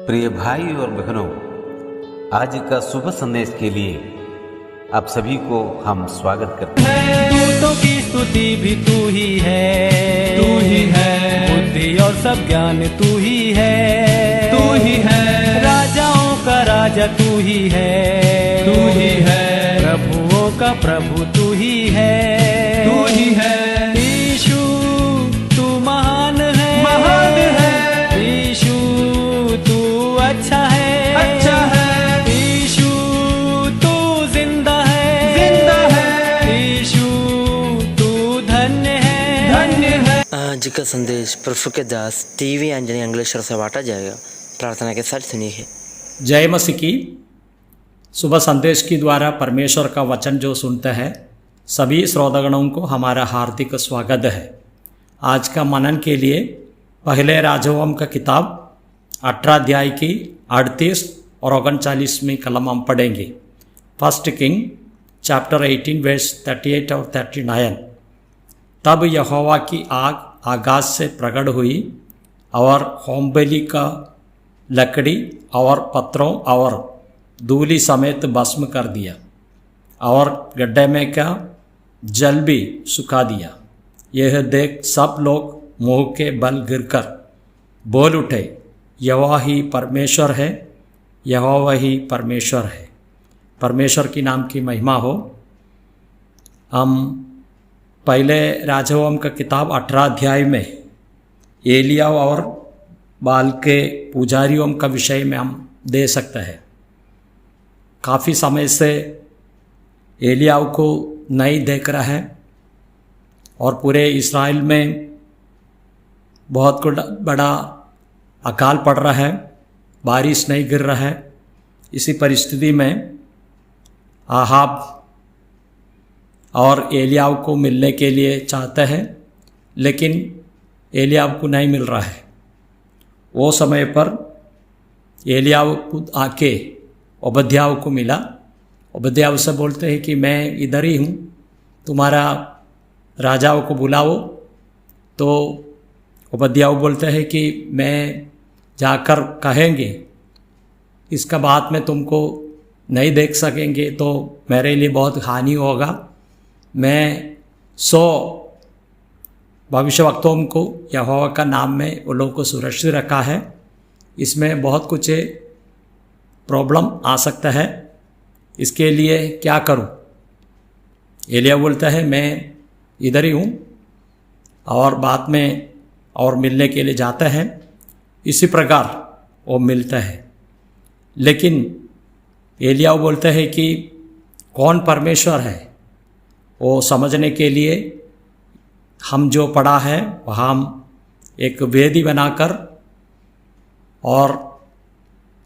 प्रिय भाई और बहनों, आज का शुभ संदेश के लिए आप सभी को हम स्वागत करते हैं। दूतों की स्तुति भी तू ही है, तू ही है। बुद्धि और सब ज्ञान तू ही है, तू ही है। राजाओं का राजा तू ही है, तू ही है। प्रभुओं का प्रभु तू ही है, तू ही है। यीशु तू महान है, महान है। यीशु तू अच्छा है, अच्छा है। यीशु तू जिंदा है, जिंदा है। यीशु तू धन्य है, धन्य है। आज का संदेश प्रभु के दास टीवी अंजनी अंग्लेश्वर से बांटा जाएगा। प्रार्थना के साथ सुनिए। जय मसीह की। सुबह संदेश के द्वारा परमेश्वर का वचन जो सुनते हैं सभी श्रोतागणों को हमारा हार्दिक स्वागत है। आज का मनन के लिए पहले राजाओं का किताब 18 अध्याय की 38 और 39 कलम हम पढ़ेंगे। फर्स्ट किंग चैप्टर 18 वर्स 38 और 39। तब यहोवा की आग आकाश से प्रकट हुई और होमबलि का लकड़ी और पत्थरों और धूलि समेत भस्म कर दिया और गड्ढे में का जल भी सुखा दिया। यह देख सब लोग मुंह के बल गिरकर बोल उठे, यहोवा ही परमेश्वर है, यहोवा ही परमेश्वर है। परमेश्वर की नाम की महिमा हो। हम पहले राजाओं का किताब 18 अध्याय में एलिया और बाल के पुजारियों का विषय में हम दे सकते हैं। काफ़ी समय से एलिया को नहीं देख रहा है और पूरे इस्राएल में बहुत बड़ा अकाल पड़ रहा है, बारिश नहीं गिर रहा है। इसी परिस्थिति में आहाब और एलिया को मिलने के लिए चाहते हैं, लेकिन एलिया को नहीं मिल रहा है। वो समय पर एलिया आके ओबद्याह को मिला। ओबद्याह से बोलते हैं कि मैं इधर ही हूँ, तुम्हारा राजाओं को बुलाओ। तो ओबद्याह बोलते हैं कि मैं जाकर कहेंगे, इसका बाद में तुमको नहीं देख सकेंगे तो मेरे लिए बहुत हानि होगा। मैं 100 भविष्यवक्ताओं को यहोवा का नाम में वो लोगों को सुरक्षित रखा है। इसमें बहुत कुछ प्रॉब्लम आ सकता है, इसके लिए क्या करूं? एलिया बोलता है मैं इधर ही हूँ और बाद में और मिलने के लिए जाते हैं। इसी प्रकार वो मिलता है, लेकिन एलिया बोलता है कि कौन परमेश्वर है वो समझने के लिए हम जो पढ़ा है वहाँ हम एक वेदी बनाकर और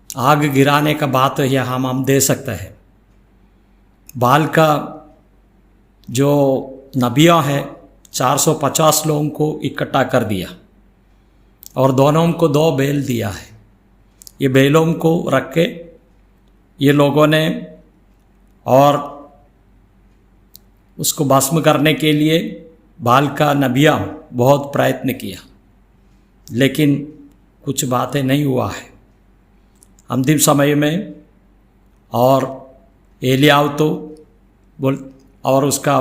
आग गिराने का बात यहाँ हम दे सकते हैं। बाल का जो नबिया है 450 लोगों को इकट्ठा कर दिया और दोनों को 2 बैल दिया है। ये बैलों को रख के ये लोगों ने और उसको भस्म करने के लिए बाल का नबिया बहुत प्रयत्न किया, लेकिन कुछ बातें नहीं हुआ है। अंतिम समय में और एलिया तो बोल और उसका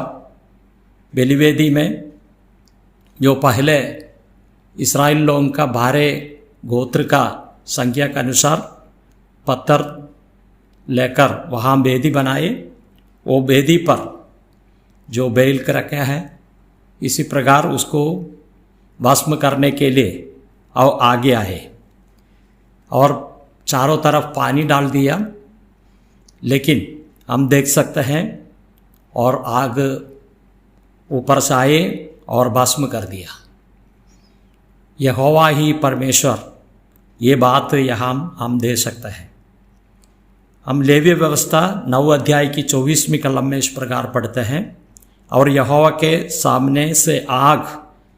बलिवेदी में जो पहले इस्राएल लोगों का 12 गोत्र का संख्या के अनुसार पत्थर लेकर वहाँ वेदी बनाए। वो वेदी पर जो बैल कर रखे हैं, इसी प्रकार उसको भस्म करने के लिए और आगे आए और चारों तरफ पानी डाल दिया, लेकिन हम देख सकते हैं और आग ऊपर से आए और भस्म कर दिया। यहोवा ही परमेश्वर, ये बात यहाँ हम दे सकते हैं। हम लेवी व्यवस्था 9 अध्याय की 24वीं कलम में इस प्रकार पढ़ते हैं, और यहोवा के सामने से आग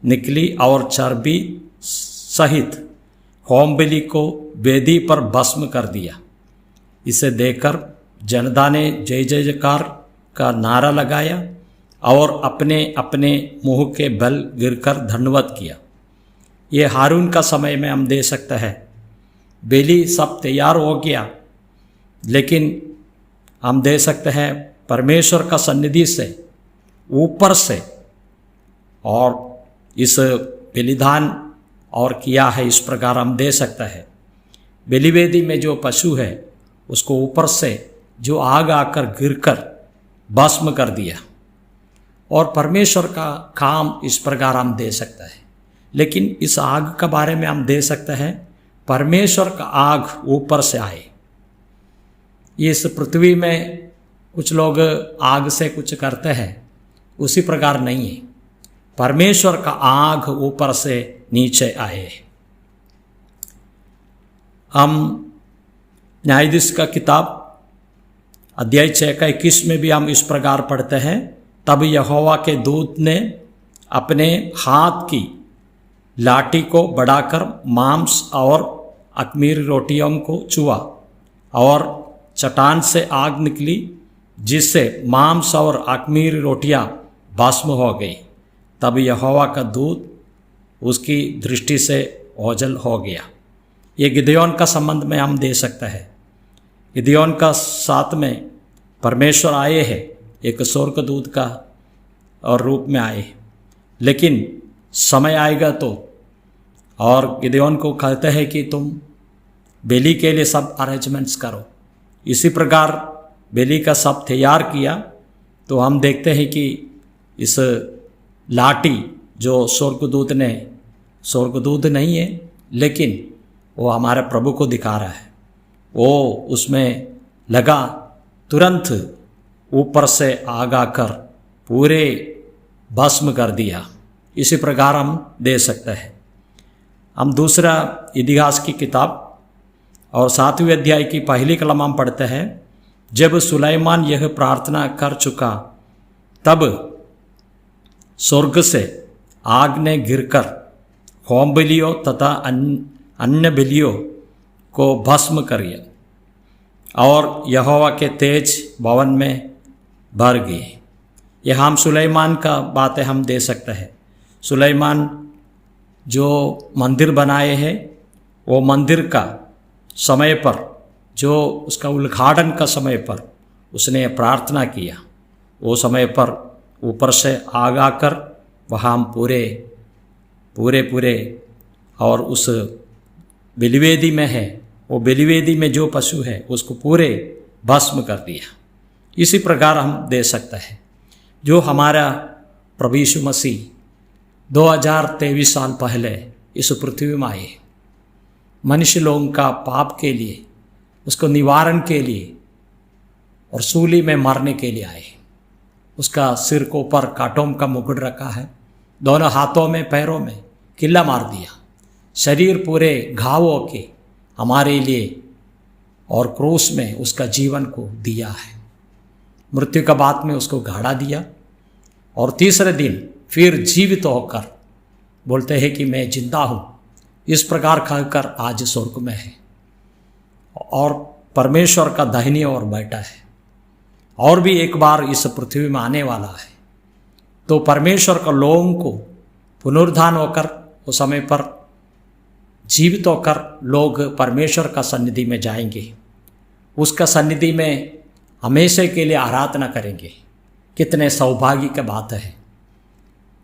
निकली और चर्बी सहित होमबलि को वेदी पर भस्म कर दिया। इसे देखकर जनता ने जय जयकार का नारा लगाया और अपने अपने मुंह के बल गिरकर धन्यवाद किया। ये हारून का समय में हम दे सकते हैं। बेली सब तैयार हो गया, लेकिन हम दे सकते हैं परमेश्वर का सन्निधि से ऊपर से और इस बलिदान और किया है। इस प्रकार हम दे सकता है। बलिवेदी में जो पशु है उसको ऊपर से जो आग आकर गिरकर भस्म कर दिया, और परमेश्वर का काम इस प्रकार हम दे सकता है। लेकिन इस आग के बारे में हम दे सकते हैं परमेश्वर का आग ऊपर से आए। इस पृथ्वी में कुछ लोग आग से कुछ करते हैं, उसी प्रकार नहीं है। परमेश्वर का आग ऊपर से नीचे आए। हम न्यायाधीश का किताब अध्याय 6 का 21 में भी हम इस प्रकार पढ़ते हैं, तब यहोवा के दूत ने अपने हाथ की लाठी को बढ़ाकर मांस और अख़मीरी रोटियों को छुआ, और चट्टान से आग निकली, जिससे मांस और अख़मीरी रोटियां भस्म हो गई। तब यहोवा का दूत उसकी दृष्टि से ओझल हो गया। ये गिदयोन का संबंध में हम दे सकते हैं। गिदयोन का साथ में परमेश्वर आए हैं, एक स्वर्गदूत का और रूप में आए, लेकिन समय आएगा तो, और गिदयोन को कहते हैं कि तुम बेली के लिए सब अरेंजमेंट्स करो। इसी प्रकार बेली का सब तैयार किया, तो हम देखते हैं कि इस लाठी जो स्वर्गदूत नहीं है, लेकिन वो हमारे प्रभु को दिखा रहा है, वो उसमें लगा, तुरंत ऊपर से आग आकर पूरे भस्म कर दिया। इसी प्रकार हम दे सकते हैं। हम दूसरा इतिहास की किताब और 7वें अध्याय की पहली कलम हम पढ़ते हैं। जब सुलैमान यह प्रार्थना कर चुका, तब स्वर्ग से आग ने गिरकर होम बलियों तथा अन्य बलियों को भस्म कर दिया, और यहोवा के तेज भवन में भर गए। यह हम सुलैमान का बातें हम दे सकते हैं। सुलैमान जो मंदिर बनाए हैं, वो मंदिर का समय पर, जो उसका उद्घाटन का समय पर उसने प्रार्थना किया, वो समय पर ऊपर से आग आकर वहाँ पूरे और उस बलिवेदी में है, वो बलिवेदी में जो पशु है उसको पूरे भस्म कर दिया। इसी प्रकार हम दे सकते हैं। जो हमारा प्रभु यीशु मसीह 2023 साल पहले इस पृथ्वी में आए, मनुष्य लोगों का पाप के लिए, उसको निवारण के लिए और सूली में मरने के लिए आए। उसका सिर को ऊपर कांटों का मुकुट रखा है, दोनों हाथों में पैरों में किल्ला मार दिया, शरीर पूरे घावों के हमारे लिए, और क्रूस में उसका जीवन को दिया है। मृत्यु का बाद में उसको गाड़ा दिया, और तीसरे दिन फिर जीवित होकर बोलते हैं कि मैं जिंदा हूँ। इस प्रकार कहकर आज स्वर्ग में है, और परमेश्वर का दाहिनी ओर बैठा है, और भी एक बार इस पृथ्वी में आने वाला है। तो परमेश्वर का लोगों को पुनरुत्थान होकर उस समय पर जीवित होकर लोग परमेश्वर का सन्निधि में जाएंगे, उसका सन्निधि में हमेशा के लिए आराधना करेंगे। कितने सौभाग्य की बात है।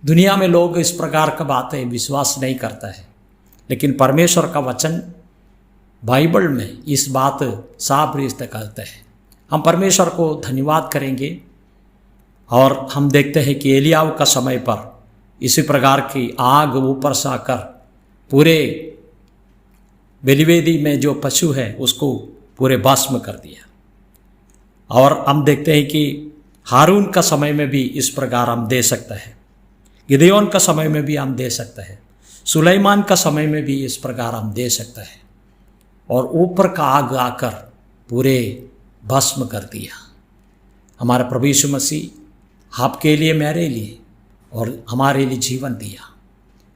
दुनिया में लोग इस प्रकार का बातें विश्वास नहीं करता है, लेकिन परमेश्वर का वचन बाइबल में इस बात साफ रिश्ते कहते हैं। हम परमेश्वर को धन्यवाद करेंगे, और हम देखते हैं कि एलियाह का समय पर इसी प्रकार की आग ऊपर से आकर पूरे बलिवेदी में जो पशु है उसको पूरे भस्म कर दिया। और हम देखते हैं कि हारून का समय में भी इस प्रकार हम दे सकते हैं, गिदयोन का समय में भी हम दे सकते हैं, सुलैमान का समय में भी इस प्रकार हम दे सकते हैं, और ऊपर का आग आकर पूरे भस्म कर दिया। हमारा प्रभु यीशु मसीह आपके लिए, मेरे लिए और हमारे लिए जीवन दिया।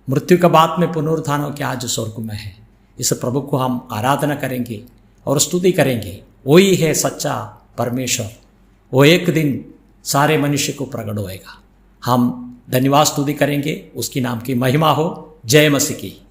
मृत्यु के बाद में पुनरुत्थान होकर आज स्वर्ग में है। इस प्रभु को हम आराधना करेंगे और स्तुति करेंगे। वही है सच्चा परमेश्वर। वो एक दिन सारे मनुष्य को प्रकट होएगा। हम धन्यवाद स्तुति करेंगे, उसकी नाम की महिमा हो। जय मसीह की।